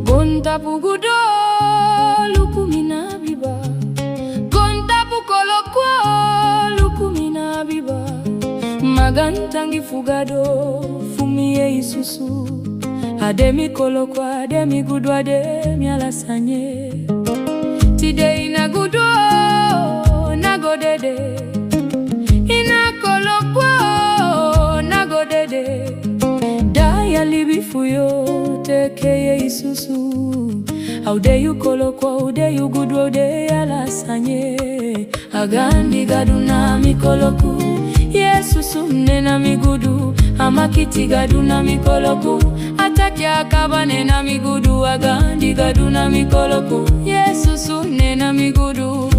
Gontapu gudo lukumina biba, gontapu kolokwa lukumina biba, magantangi fugado fumi Yesusu, ademi kolokwa ademi gudo ademi alasanye, tide ina gudo nagodede, ina kolokwa nagodede, daya libi fuyo teke Yesusu, audeyu kolokwa audeyu gudu audeyu alasanye, agandi gadu na mikoloku, Yesusu nena migudu, amakiti gadu na mikoloku, ataki akabane na migudu, agandi gadu na mikoloku, Yesusu nena migudu.